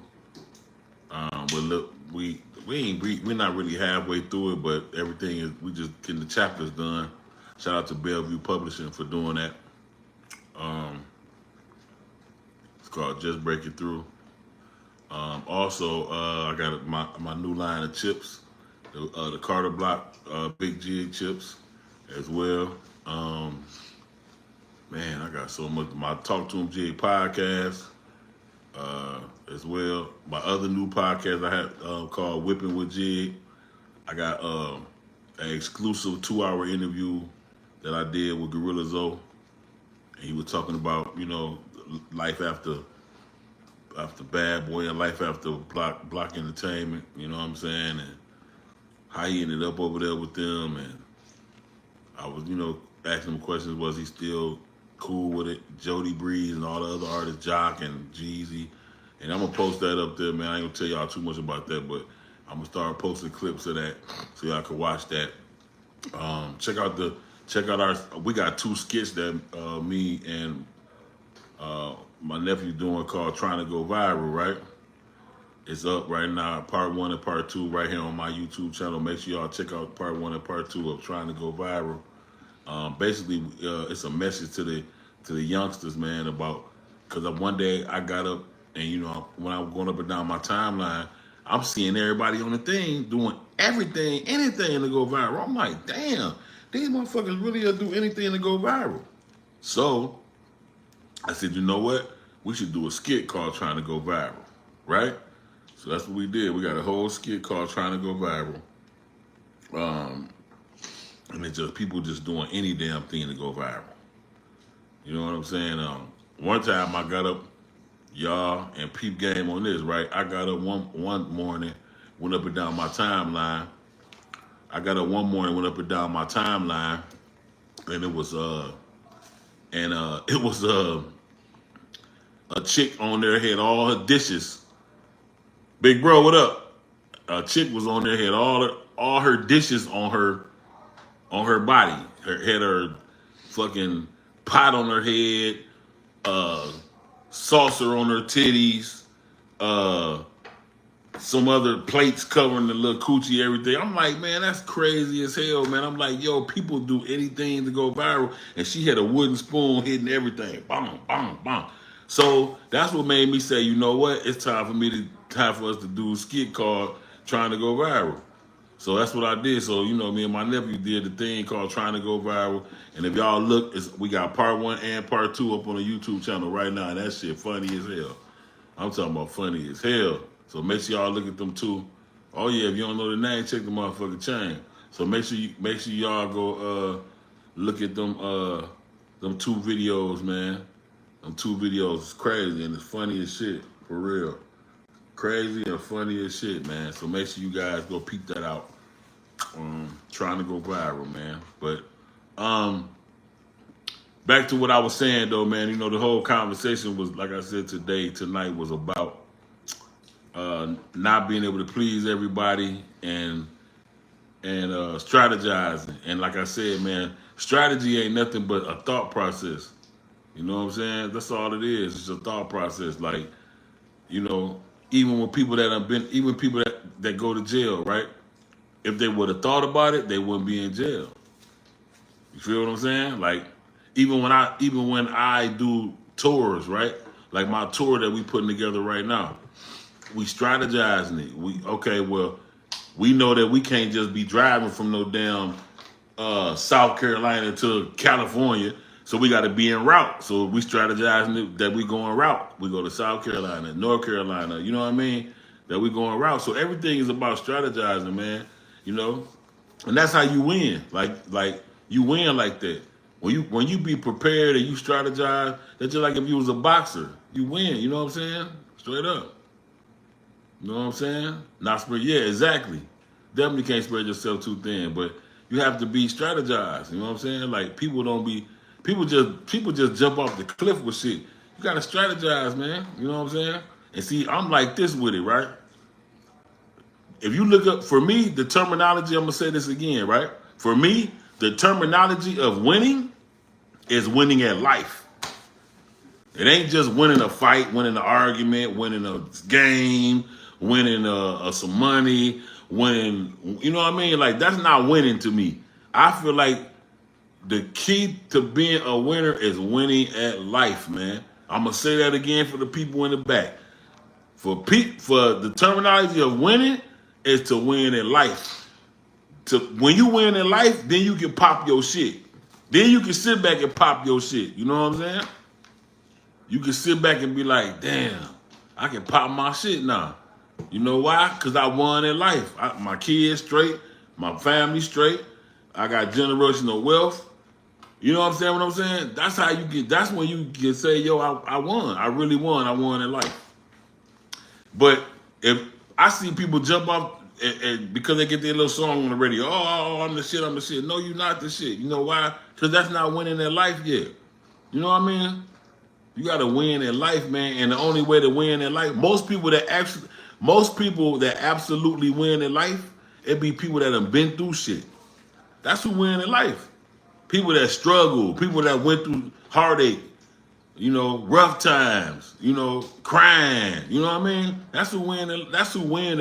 We're not really halfway through it, but everything is, we just getting the chapters done. Shout out to Bellevue Publishing for doing that. It's called Just Breaking Through. Also, I got my new line of chips, the Carter Block Big Jig chips as well. Man, I got so much. My Talk to Him Jig podcast as well. My other new podcast I had called Whipping with Jig. I got an exclusive 2-hour interview that I did with Gorilla Zoe. And he was talking about, life after Bad Boy and life after Block Entertainment, you know what I'm saying? And how he ended up over there with them. And I was, asking him questions. Was he still cool with it? Jody Breeze and all the other artists, Jock and Jeezy. And I'm going to post that up there, man. I ain't going to tell y'all too much about that, but I'm going to start posting clips of that so y'all can watch that. Check out we got 2 skits that me and my nephew doing called Trying to Go Viral, right? It's up right now, part 1 and part 2 right here on my YouTube channel. Make sure y'all check out part 1 and part 2 of Trying to Go Viral. Basically, it's a message to the youngsters, man, about, because one day I got up and, when I was going up and down my timeline, I'm seeing everybody on the thing doing everything, anything to go viral. I'm like, damn, these motherfuckers really do anything to go viral. So I said, you know what? We should do a skit called Trying to Go Viral, right? So that's what we did. We got a whole skit called Trying to Go Viral. And it's just people just doing any damn thing to go viral. You know what I'm saying? One time I got up, y'all, and peep game on this, right? I got up one morning, went up and down my timeline. And it was a chick on there had all her dishes. Big bro, what up? A chick was on there, had all her dishes on her body. Had her fucking pot on her head, saucer on her titties, some other plates covering the little coochie, everything. I'm like, man, that's crazy as hell, man. I'm like, yo, people do anything to go viral. And she had a wooden spoon hitting everything. Bang, bang, bang. So that's what made me say, you know what? It's time for us to do a skit called Trying to Go Viral. So that's what I did. So, you know, me and my nephew did the thing called Trying to Go Viral. And if y'all look, we got part 1 and part 2 up on the YouTube channel right now. And that shit funny as hell. I'm talking about funny as hell. So make sure y'all look at them too. Oh yeah, if you don't know the name, check the motherfucking chain. So make sure y'all go look at them 2 videos, man. Them 2 videos is crazy and it's funny as shit, for real. Crazy and funny as shit, man. So make sure you guys go peep that out. Trying to go viral, man. But back to what I was saying though, man. You know, the whole conversation was, like I said tonight was about not being able to please everybody and strategizing. And like I said, man, strategy ain't nothing but a thought process. You know what I'm saying? That's all it is. It's a thought process. Like, you know, even with people even people that go to jail, right? If they would have thought about it, they wouldn't be in jail. You feel what I'm saying? Like, even when I do tours, right? Like my tour that we putting together right now, we strategizing it. We know that we can't just be driving from no damn South Carolina to California. So we got to be en route. So we strategizing that we go en route. We go to South Carolina, North Carolina. You know what I mean? That we go en route. So everything is about strategizing, man. You know, and that's how you win. Like you win like that. When you be prepared and you strategize, that's just like if you was a boxer. You win. You know what I'm saying? Straight up. You know what I'm saying? Not spread. Yeah, exactly. Definitely can't spread yourself too thin, but you have to be strategized. You know what I'm saying? Like people just jump off the cliff with shit. You gotta strategize, man. You know what I'm saying? And see, I'm like this with it, right? If you look up, for me, the terminology, I'm gonna say this again, right? For me, the terminology of winning is winning at life. It ain't just winning a fight, winning an argument, winning a game, winning some money, winning, you know what I mean? Like, that's not winning to me. I feel like the key to being a winner is winning at life, man. I'm gonna say that again for the people in the back. For the terminology of winning is to win in life. When you win in life, then you can pop your shit. Then you can sit back and pop your shit. You know what I'm saying? You can sit back and be like, damn, I can pop my shit now. You know why? Because I won in life. My kids straight, my family straight. I got generational wealth. You know what I'm saying? That's how you get, that's when you can say, yo, I won. I really won. I won in life. But if I see people jump off and because they get their little song on the radio, oh, I'm the shit, I'm the shit. No, you're not the shit. You know why? Because that's not winning their life yet. You know what I mean? You got to win in life, man. And the only way to win in life, most people that absolutely win in life, it be people that have been through shit. That's who win in life. People that struggle, people that went through heartache, you know, rough times, you know, crying. You know what I mean? That's who win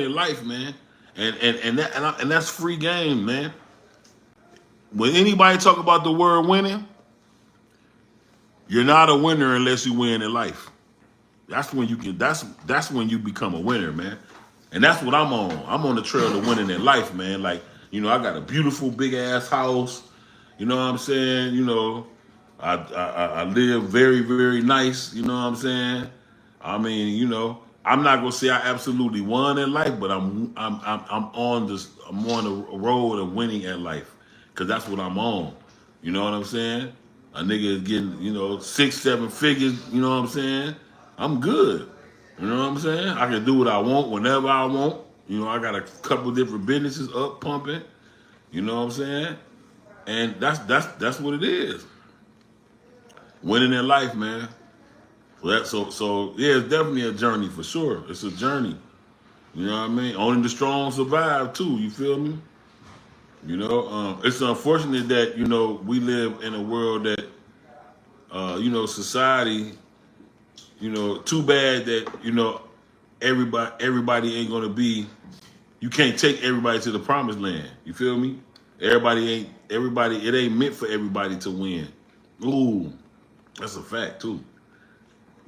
in life, man. And that's free game, man. When anybody talk about the word winning, you're not a winner unless you win in life. That's when you can. That's when you become a winner, man. And that's what I'm on. I'm on the trail of winning in life, man. Like, you know, I got a beautiful big ass house. You know what I'm saying? You know, I live very, very nice. You know what I'm saying? I mean, you know, I'm not gonna say I absolutely won in life, but I'm on the road of winning at life, cause that's what I'm on. You know what I'm saying? A nigga is getting, you know, 6-7 figures. You know what I'm saying? I'm good. You know what I'm saying? I can do what I want whenever I want. You know, I got a couple different businesses up pumping. You know what I'm saying? And that's what it is. Winning in life, man. So yeah, it's definitely a journey for sure. It's a journey. You know what I mean? Only the strong survive too. You feel me? You know, it's unfortunate that, you know, we live in a world that, you know, society, you know, too bad that, you know, everybody ain't gonna be. You can't take everybody to the promised land. You feel me? It ain't meant for everybody to win. Ooh, that's a fact too.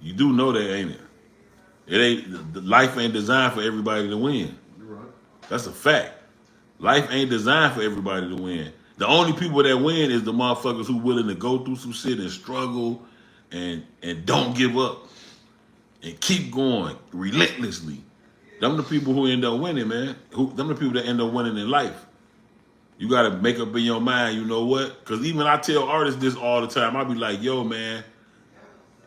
You do know that, ain't it? Life ain't designed for everybody to win. You're right. That's a fact. Life ain't designed for everybody to win. The only people that win is the motherfuckers who willing to go through some shit and struggle and don't give up and keep going relentlessly. Them the people who end up winning, man. Them the people that end up winning in life. You gotta make up in your mind, you know what? Because even I tell artists this all the time. I be like, yo, man,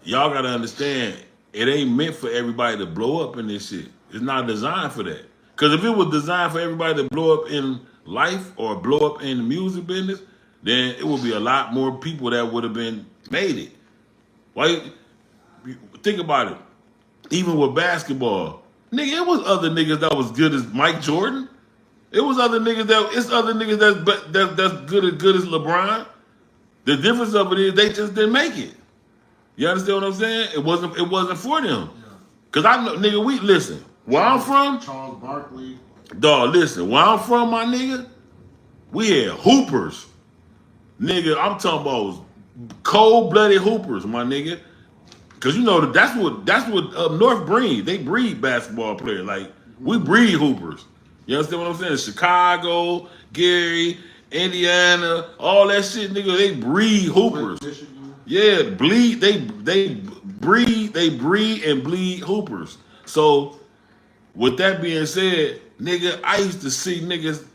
y'all gotta understand, it ain't meant for everybody to blow up in this shit. It's not designed for that. Because if it was designed for everybody to blow up in life or blow up in the music business, then it would be a lot more people that would have been made it. Why? Think about it. Even with basketball, nigga, it was other niggas that was good as Mike Jordan. It's other niggas that's good as LeBron. The difference of it is they just didn't make it. You understand what I'm saying? It wasn't for them. Yeah. Cause I know, nigga, we listen. Where I'm from, Charles Barkley. dog, listen. Where I'm from, my nigga, we had hoopers. Nigga, I'm talking about cold-blooded hoopers, my nigga. Cause you know that's what up north breed. They breed basketball players. Like we breed hoopers. You understand what I'm saying? Chicago, Gary, Indiana, all that shit, nigga. They breed hoopers. Michigan. Yeah, bleed. They breed and bleed hoopers. So with that being said, nigga, I used to see niggas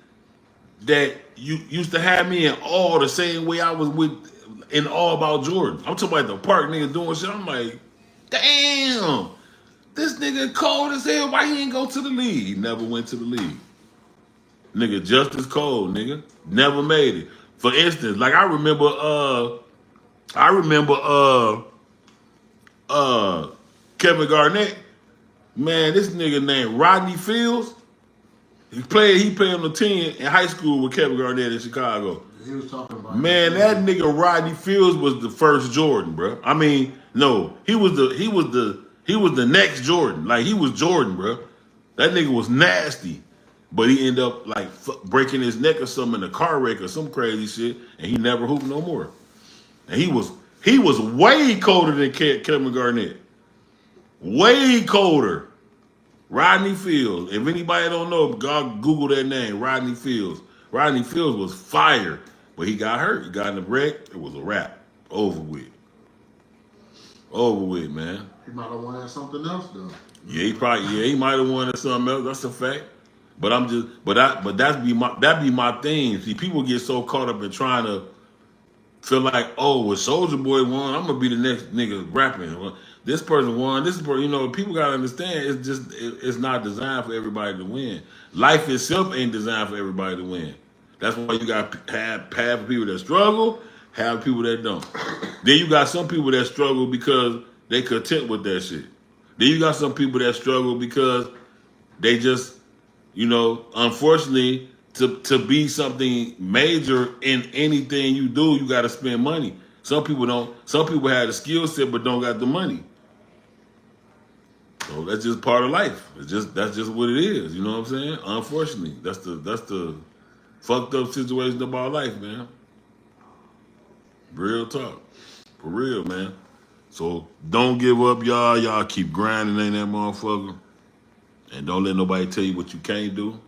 that you used to have me in awe the same way I was in awe about Jordan. I'm talking about the park niggas doing shit. I'm like, damn, this nigga cold as hell. Why he ain't go to the league? He never went to the league. Nigga, just as cold, nigga. Never made it. For instance, like I remember Kevin Garnett. Man, this nigga named Rodney Fields. He played on the team in high school with Kevin Garnett in Chicago. He was talking about. Man, that nigga Rodney Fields was the first Jordan, bro. I mean, no, he was the next Jordan. Like he was Jordan, bro. That nigga was nasty, but he ended up like breaking his neck or something in a car wreck or some crazy shit, and he never hooped no more. And he was way colder than Kevin Garnett, way colder. Rodney Fields. If anybody don't know, God Google that name, Rodney Fields. Rodney Fields was fire, but he got hurt. He got in a wreck. It was a wrap. Over with. Over with, man. He might have wanted something else though. Yeah, he might have wanted something else. That's a fact. But that'd be my thing. See, people get so caught up in trying to feel like, oh, well, Soulja Boy won, I'm gonna be the next nigga rapping. Well, this person won. This person, you know, people gotta understand. It's not designed for everybody to win. Life itself ain't designed for everybody to win. That's why you got have people that struggle, have people that don't. Then you got some people that struggle because they content with that shit. Then you got some people that struggle because they just, you know, unfortunately, to be something major in anything you do, you got to spend money. Some people don't. Some people have the skill set but don't got the money. So that's just part of life. That's just what it is. You know what I'm saying? Unfortunately, that's the fucked up situation about life, man. Real talk, for real, man. So don't give up, y'all. Y'all keep grinding in that motherfucker, and don't let nobody tell you what you can't do.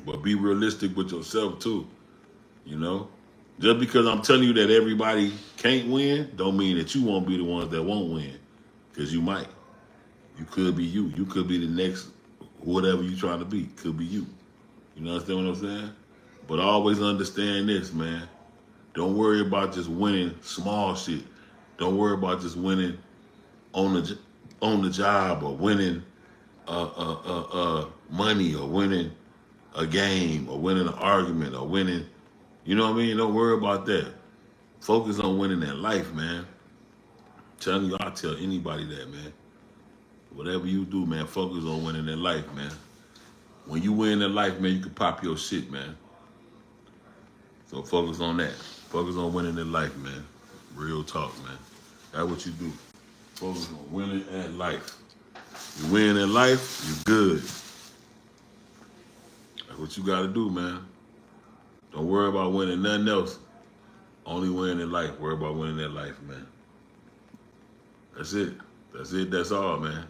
But be realistic with yourself too. You know, just because I'm telling you that everybody can't win, don't mean that you won't be the ones that won't win. Because you might. You could be you. You could be the next whatever you trying to be. Could be you. You understand what I'm saying? But always understand this, man. Don't worry about just winning small shit. Don't worry about just winning on the job or winning money or winning a game or winning an argument or winning, you know what I mean? Don't worry about that. Focus on winning that life, man. I'm telling you, I'll tell anybody that, man. Whatever you do, man, focus on winning that life, man. When you win that life, man, you can pop your shit, man. So focus on that. Focus on winning that life, man. Real talk, man. That's what you do. Focus on winning at life. You win in life, you good. That's what you got to do, man. Don't worry about winning nothing else. Only win in life. Worry about winning that life, man. That's it. That's it. That's all, man.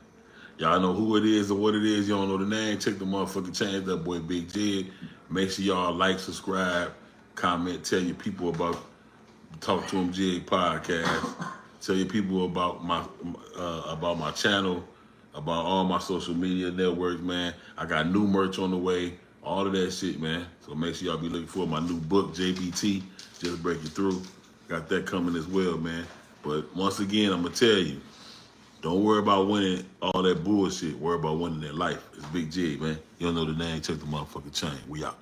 Y'all know who it is and what it is. You don't know the name. Check the motherfucking change up, boy. Big Jig. Make sure y'all like, subscribe, comment, tell your people about Talk to Him Jig podcast. Tell your people about my channel, about all my social media networks, man. I got new merch on the way, all of that shit, man. So make sure y'all be looking for my new book, JBT, Just Break It Through. Got that coming as well, man. But once again, I'm gonna tell you, don't worry about winning all that bullshit. Worry about winning that life. It's Big J, man. You don't know the name, check the motherfucking chain. We out.